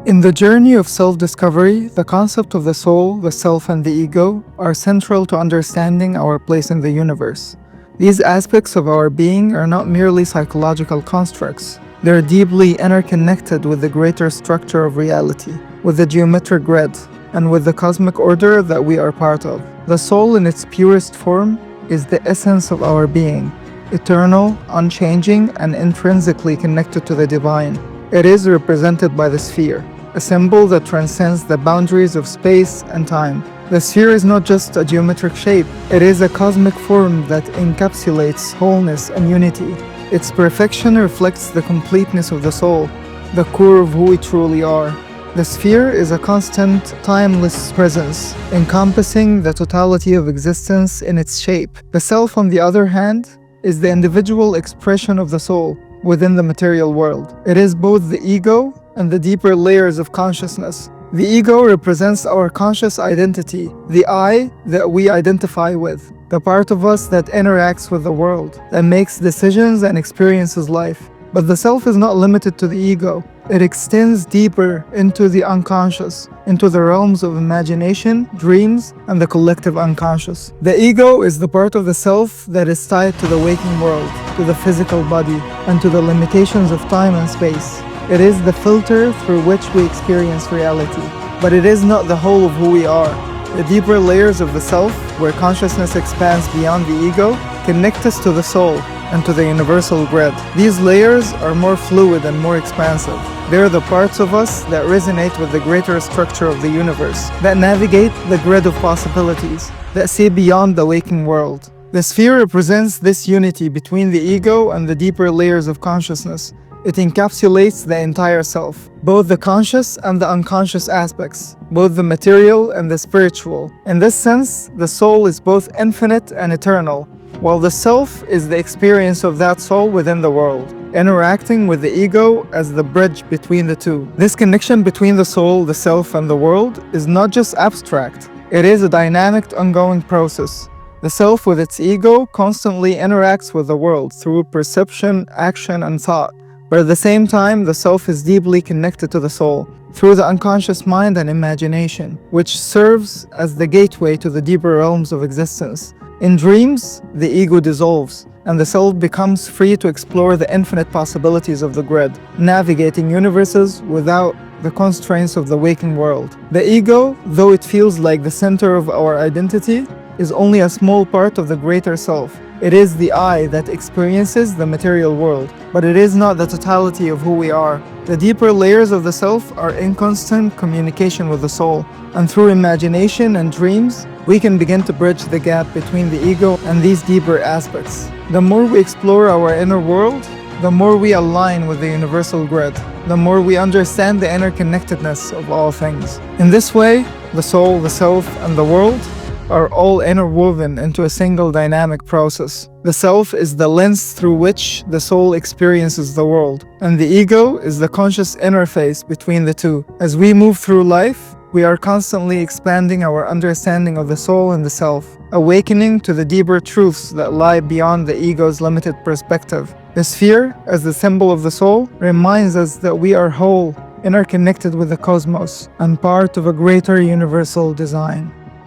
In the journey of self-discovery, the concept of the soul, the self, and the ego are central to understanding our place in the universe. These aspects of our being are not merely psychological constructs. They're deeply interconnected with the greater structure of reality, with the geometric grid, and with the cosmic order that we are part of. The soul in its purest form is the essence of our being, eternal, unchanging, and intrinsically connected to the divine. It is represented by the sphere, a symbol that transcends the boundaries of space and time. The sphere is not just a geometric shape, it is a cosmic form that encapsulates wholeness and unity. Its perfection reflects the completeness of the soul, the core of who we truly are. The sphere is a constant, timeless presence, encompassing the totality of existence in its shape. The self, on the other hand, is the individual expression of the soul within the material world. It is both the ego and the deeper layers of consciousness. The ego represents our conscious identity, the I that we identify with, the part of us that interacts with the world, that makes decisions and experiences life. But the self is not limited to the ego. It extends deeper into the unconscious, into the realms of imagination, dreams, and the collective unconscious. The ego is the part of the self that is tied to the waking world, to the physical body, and to the limitations of time and space. It is the filter through which we experience reality. But it is not the whole of who we are. The deeper layers of the self, where consciousness expands beyond the ego, connect us to the soul and to the universal grid. These layers are more fluid and more expansive. They're the parts of us that resonate with the greater structure of the universe, that navigate the grid of possibilities, that see beyond the waking world. The sphere represents this unity between the ego and the deeper layers of consciousness. It encapsulates the entire self, both the conscious and the unconscious aspects, both the material and the spiritual. In this sense, the soul is both infinite and eternal, while the self is the experience of that soul within the world, interacting with the ego as the bridge between the two. This connection between the soul, the self, and the world is not just abstract. It is a dynamic, ongoing process. The self with its ego constantly interacts with the world through perception, action, and thought. But at the same time, the self is deeply connected to the soul through the unconscious mind and imagination, which serves as the gateway to the deeper realms of existence. In dreams, the ego dissolves, and the self becomes free to explore the infinite possibilities of the grid, navigating universes without the constraints of the waking world. The ego, though it feels like the center of our identity, is only a small part of the greater self. It is the I that experiences the material world, but it is not the totality of who we are. The deeper layers of the self are in constant communication with the soul, and through imagination and dreams, we can begin to bridge the gap between the ego and these deeper aspects. The more we explore our inner world, the more we align with the universal grid, the more we understand the interconnectedness of all things. In this way, the soul, the self, and the world are all interwoven into a single dynamic process. The self is the lens through which the soul experiences the world, and the ego is the conscious interface between the two. As we move through life, we are constantly expanding our understanding of the soul and the self, awakening to the deeper truths that lie beyond the ego's limited perspective. The sphere, as the symbol of the soul, reminds us that we are whole, interconnected with the cosmos, and part of a greater universal design.